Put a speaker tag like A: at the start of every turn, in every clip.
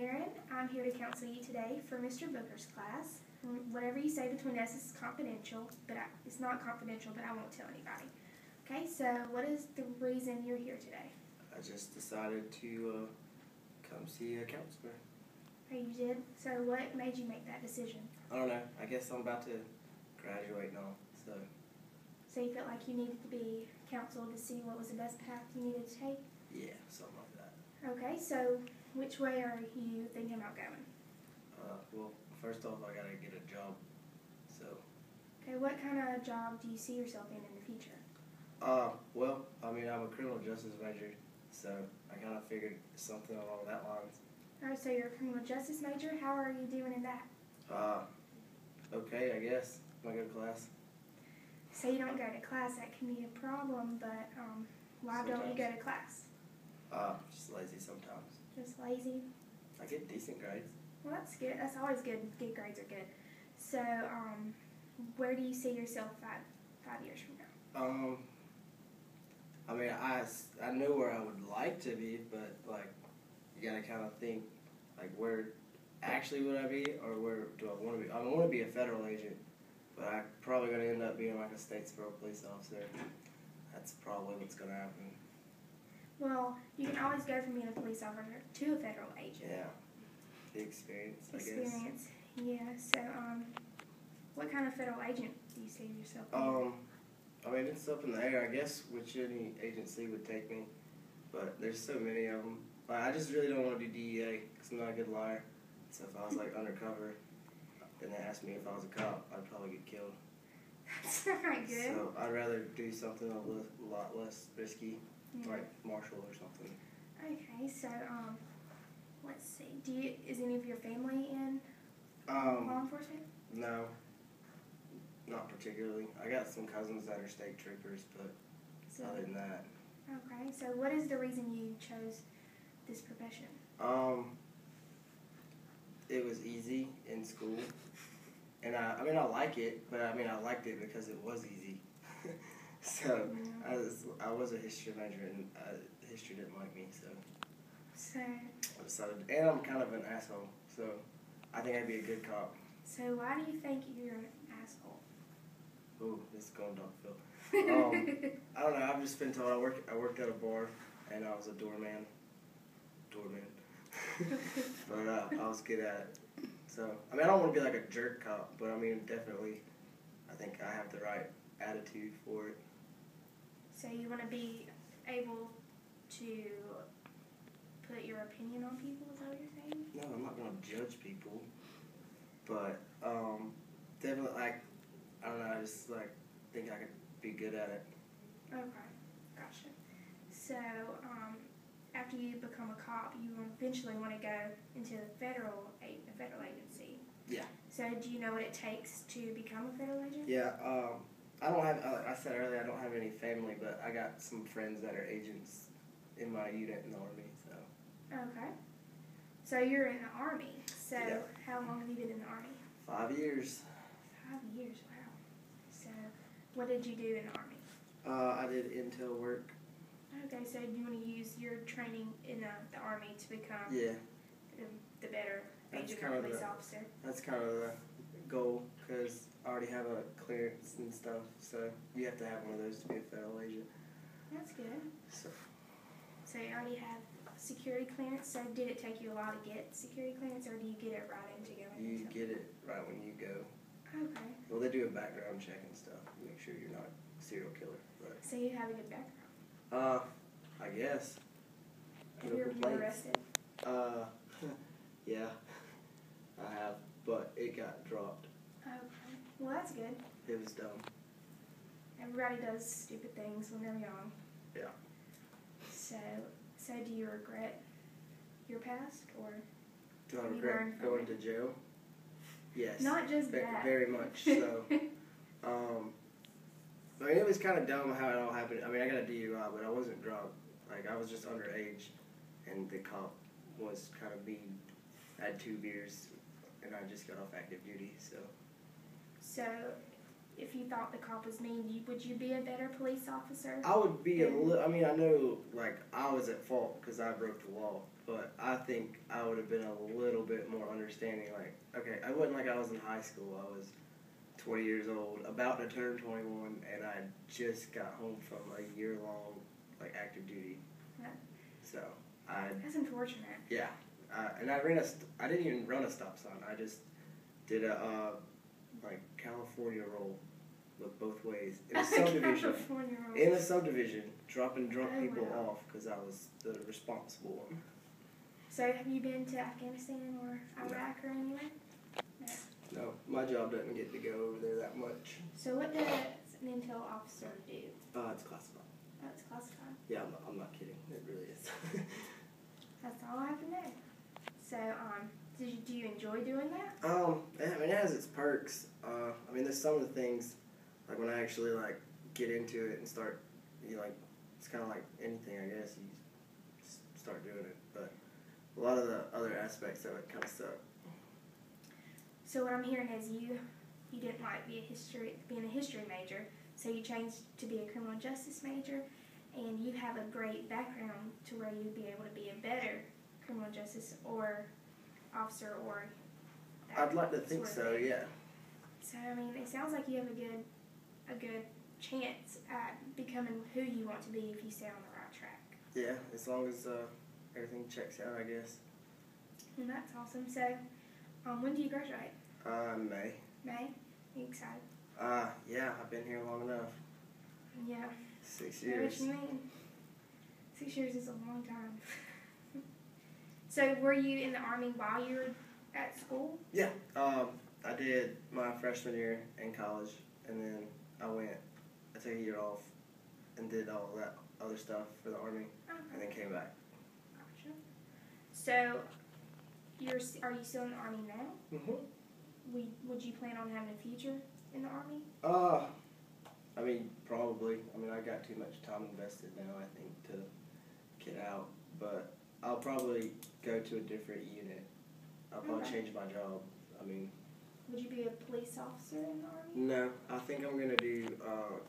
A: Erin. I'm here to counsel you today for Mr. Booker's class. Whatever you say between us is confidential, but it's not confidential, but I won't tell anybody. Okay, so what is the reason you're here today?
B: I just decided to come see a counselor.
A: Oh, you did? So what made you make that decision?
B: I don't know. I guess I'm about to graduate now, so.
A: So you felt like you needed to be counseled to see what was the best path you needed to take?
B: Yeah, something like that.
A: Okay, so which way are you thinking about going?
B: Well, first off, I gotta get a job, so.
A: Okay, what kind of job do you see yourself in the future?
B: Well, I mean, I'm a criminal justice major, so I kind of figured something along that lines.
A: Alright, so you're a criminal justice major. How are you doing in that?
B: Okay, I guess. I go to class.
A: So you don't go to class, that can be a problem, but why don't you go to class?
B: Just lazy sometimes.
A: Just lazy?
B: I get decent grades.
A: Well, that's good. That's always good. Good grades are good. So, where do you see yourself five years from now?
B: I mean, I know where I would like to be, but, like, you gotta kind of think, like, where actually would I be, or where do I want to be? I want to be a federal agent, but I'm probably going to end up being, like, a Statesboro police officer. That's probably what's going to happen.
A: Well, you can always go from being a police officer to a federal agent.
B: Yeah. The experience, I guess.
A: Experience, yeah. So, what kind of federal agent do you see yourself being?
B: I mean, it's up in the air, I guess, which any agency would take me, but there's so many of them. I just really don't want to do DEA, because I'm not a good liar. So if I was, like, undercover, then they asked me if I was a cop, I'd probably get killed.
A: That's not good.
B: So I'd rather do something a lot less risky, like marshal or something.
A: Okay, so, let's see. Is any of your family in law enforcement?
B: No, not particularly. I got some cousins that are state troopers, but other than that.
A: Okay, so what is the reason you chose this profession?
B: It was easy in school, and I mean I like it, but I mean I liked it because it was easy. So I was a history major, and history didn't like me, so I decided. And I'm kind of an asshole, so I think I'd be a good cop.
A: So why do you think you're an asshole?
B: Ooh, this is going downhill. I don't know. I've just been told I worked at a bar, and I was a doorman. But I was good at it. So I mean, I don't want to be like a jerk cop, but I mean, definitely, I think I have the right attitude for it.
A: So you want to be able to put your opinion on people, is that what you're saying?
B: No, I'm not going to judge people, but definitely, like, I don't know, I just, like, think I could be good at it.
A: Okay, gotcha. So, after you become a cop, you eventually want to go into a federal agency.
B: Yeah.
A: So, do you know what it takes to become a federal agent?
B: Yeah, I don't have, like I said earlier, I don't have any family, but I got some friends that are agents in my unit in the Army, so.
A: Okay. So, you're in the Army. So,
B: yeah.
A: How long have you been in the Army?
B: 5 years.
A: 5 years, wow. So, what did you do in the Army?
B: I did intel work.
A: Okay, so you want to use your training in the Army to become the better agent or police officer?
B: That's kind of the goal, because I already have a clearance and stuff, so you have to have one of those to be a federal agent.
A: That's good. So you already have security clearance, so did it take you a while to get security clearance, or do you get it right into going?
B: You get it right when you go.
A: Okay.
B: Well, they do a background check and stuff to make sure you're not a serial killer. But
A: so you have a good background?
B: I guess.
A: Have you ever been arrested?
B: Yeah, I have, but it got dropped.
A: Okay. Well, that's good.
B: It was dumb.
A: Everybody does stupid things when they're young.
B: Yeah.
A: So do you regret your past, or
B: do I regret going to jail? Yes.
A: Not just that.
B: Very much so. I mean, it was kind of dumb how it all happened. I mean, I got a DUI, but I wasn't drunk. Like, I was just underage, and the cop was kind of mean. I had 2 beers, and I just got off active duty, so.
A: So, if you thought the cop was mean, would you be a better police officer?
B: I would be I mean, I know, like, I was at fault because I broke the law, but I think I would have been a little bit more understanding. Like, okay, I wasn't like I was in high school. I was 20 years old, about to turn 21, and I just got home from a year-long, like, active duty.
A: Yeah.
B: So,
A: That's unfortunate.
B: Yeah. And I didn't even run a stop sign. I just did a, like, California roll with both ways. In a subdivision.
A: California roll.
B: In a subdivision, dropping drunk people
A: wow.
B: off because I was the responsible one.
A: So have you been to Afghanistan or Iraq or anywhere? No.
B: No, my job doesn't get to go over there that much.
A: So what does an intel officer do?
B: It's classified.
A: Oh, it's classified.
B: Yeah, I'm not kidding. It really is.
A: That's all I have to know. So, do you enjoy doing that?
B: I mean, it has its perks. I mean, there's some of the things, like when I actually like get into it and start, like, it's kind of like anything, I guess. You just start doing it, but a lot of the other aspects of it kind of suck.
A: So what I'm hearing is you didn't like being a history major, so you changed to be a criminal justice major, and you have a great background to where you'd be able to be a better criminal justice or officer or.
B: I'd like to think so, yeah.
A: So I mean, it sounds like you have a good chance at becoming who you want to be if you stay on the right track.
B: Yeah, as long as everything checks out, I guess.
A: And that's awesome. So, when do you graduate?
B: May.
A: May? Are you excited?
B: Yeah, I've been here long enough.
A: Yeah.
B: 6
A: I know
B: years.
A: what you mean. 6 years is a long time. So, were you in the Army while you were at school?
B: Yeah. I did my freshman year in college, and then I took a year off and did all that other stuff for the Army, and then came back.
A: Gotcha. So, are you still in the Army now?
B: Mm-hmm.
A: Would you plan on having a future in the Army?
B: I mean, probably. I mean, I got too much time invested now, I think, to get out. But I'll probably go to a different unit. I'll probably change my job. I mean...
A: Would you be a police officer in the Army?
B: No. I think I'm going to do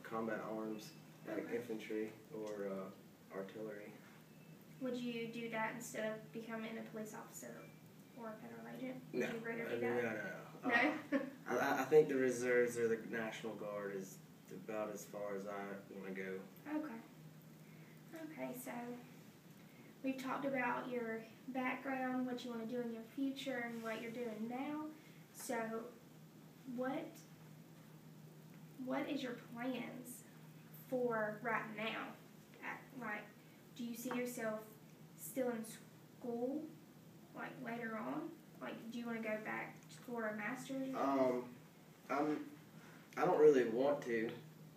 B: combat arms, like infantry or artillery.
A: Would you do that instead of becoming a police officer or a federal agent?
B: No.
A: Would you rather do that?
B: No. I think the reserves or the National Guard is about as far as I want to go.
A: Okay, so we've talked about your background, what you want to do in your future, and what you're doing now. So what is your plans for right now? Do you see yourself still in school, like later on? Like, do you want to go back for a master's?
B: I don't really want to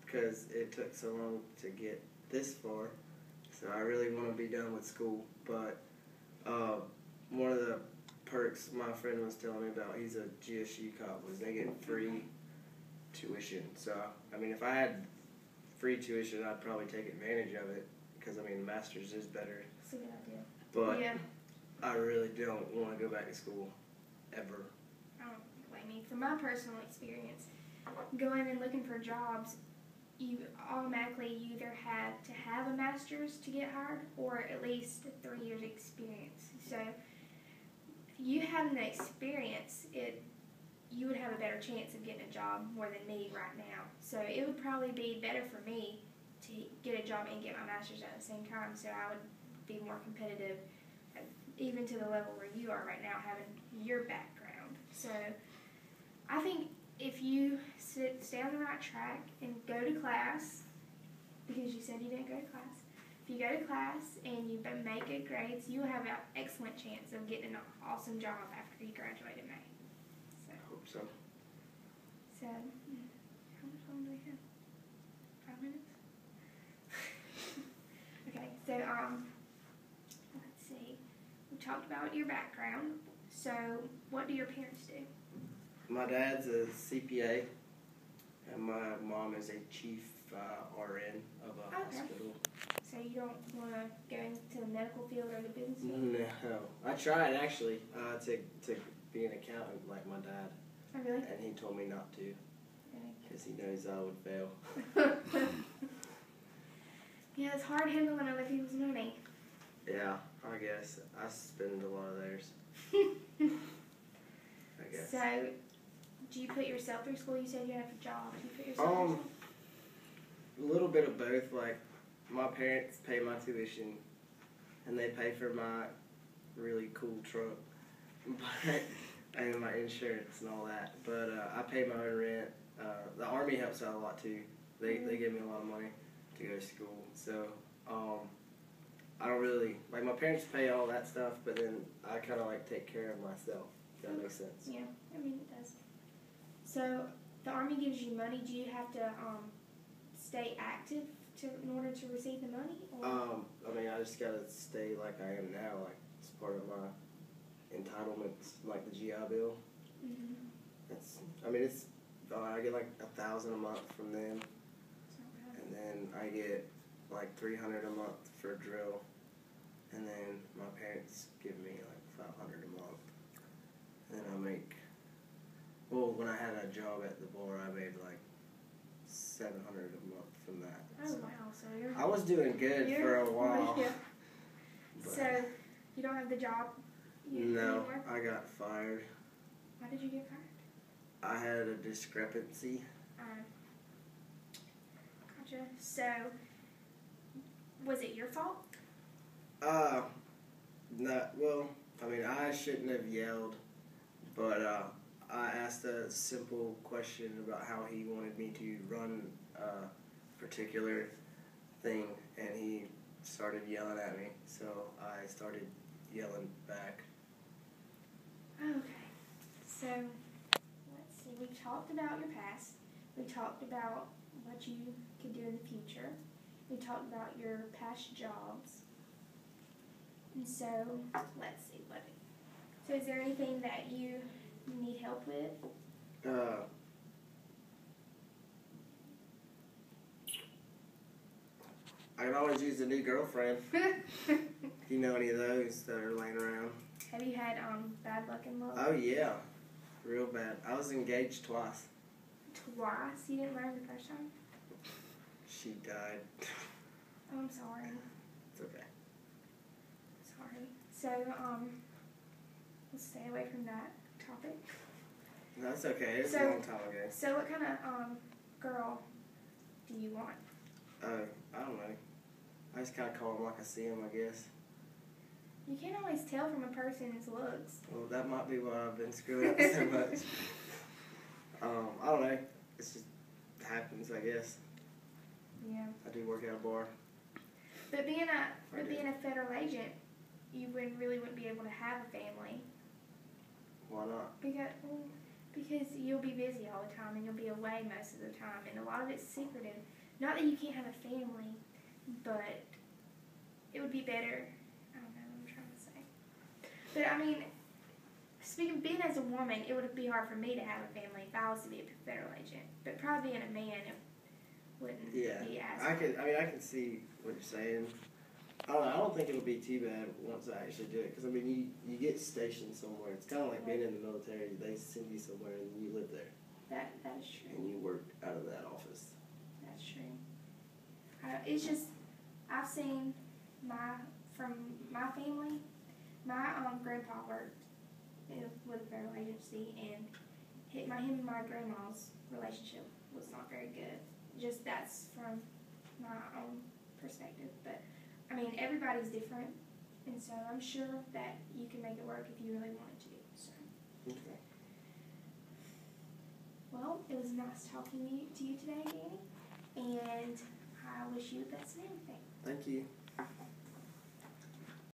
B: because it took so long to get this far. So I really want to be done with school. But one of the perks my friend was telling me about, he's a GSU cop, was they get free tuition. So, I mean, if I had free tuition, I'd probably take advantage of it because, I mean, the master's is better.
A: That's a good idea.
B: But
A: yeah.
B: I really don't want to go back to school ever.
A: I don't blame you. From my personal experience, going and looking for jobs, you either have to have a master's to get hired or at least 3 years experience. So you having the experience, you would have a better chance of getting a job more than me right now. So it would probably be better for me to get a job and get my master's at the same time, so I would be more competitive, even to the level where you are right now, having your background. So I think if you stay on the right track and go to class, because you said you didn't go to class, if you go to class and you make good grades, you will have an excellent chance of getting an awesome job after you graduate in May. So,
B: I hope so.
A: So, how much time do we have? 5 minutes? Okay, so, let's see. We talked about your background. So, what do your parents do?
B: My dad's a CPA, and my mom is a chief RN of a hospital.
A: So you don't want to go into the medical field or the business field?
B: No. I tried, actually, to be an accountant like my dad.
A: Oh, really?
B: And he told me not to, because he knows I would fail.
A: Yeah, it's hard handling other people's money.
B: Yeah. I guess. I spend a lot of theirs. I guess.
A: So, do you put yourself through school? You said you have a job. Do you put yourself through school?
B: A little bit of both. Like, my parents pay my tuition, and they pay for my really cool truck, and my insurance and all that. But I pay my own rent. The Army helps out a lot too. They give me a lot of money to go to school. So I don't really like, my parents pay all that stuff, but then I kind of like take care of myself. If that makes sense.
A: Yeah, I mean it does. So the Army gives you money. Do you have to stay active in order to receive the money? Or?
B: I mean, I just gotta stay like I am now. Like, it's part of my entitlements, like the GI Bill. I get like $1,000 a month from them, and then I get like $300 a month for a drill, and then my parents give me like $500 a month, and then I make. Well, when I had a job at the bar, I made like $700 a month from that.
A: Oh wow! So
B: I was doing good for a while.
A: Yeah. So you don't have the job
B: No,
A: anymore?
B: I got fired.
A: Why did you get fired?
B: I had a discrepancy.
A: Gotcha. So, was it your fault?
B: No. Well, I mean, I shouldn't have yelled, but I asked a simple question about how he wanted me to run a particular thing, and he started yelling at me, so I started yelling back.
A: Okay. So, let's see. We talked about your past. We talked about what you could do in the future. We talked about your past jobs. And so, let's see. So, is there anything that you need help with?
B: I can always use a new girlfriend. You know any of those that are laying around?
A: Have you had bad luck in love?
B: Oh yeah, real bad. I was engaged twice.
A: Twice? You didn't marry the first time?
B: She died.
A: Oh, I'm sorry.
B: It's okay.
A: Sorry. So, let's stay away from that topic.
B: That's okay. It's a long time ago.
A: So, what kind of girl do you want?
B: I don't know. I just kind of call them like I see them, I guess.
A: You can't always tell from a person's looks.
B: Well, that might be why I've been screwing up so much. I don't know. It's just happens, I guess.
A: Yeah.
B: I do work at a bar.
A: But being a federal agent, you wouldn't be able to have a family.
B: Why not?
A: Because you'll be busy all the time and you'll be away most of the time, and a lot of it's secretive. Not that you can't have a family, but it would be better. I don't know what I'm trying to say. But I mean, being as a woman, it would be hard for me to have a family if I was to be a federal agent. But probably being a man, it wouldn't be as hard.
B: I can see what you're saying. I don't think it'll be too bad once I actually do it. Because, I mean, you get stationed somewhere. It's kind of like being in the military. They send you somewhere and you live there.
A: That is true.
B: And you work out of that office.
A: That's true. It's just, I've seen from my family, my grandpa worked with a federal agency, and him and my grandma's relationship was not very good. Just that's from my own perspective. But, I mean, everybody's different, and so I'm sure that you can make it work if you really wanted to. So.
B: Okay.
A: Well, it was nice talking to you today, Danny, and I wish you the best in everything.
B: Thank you.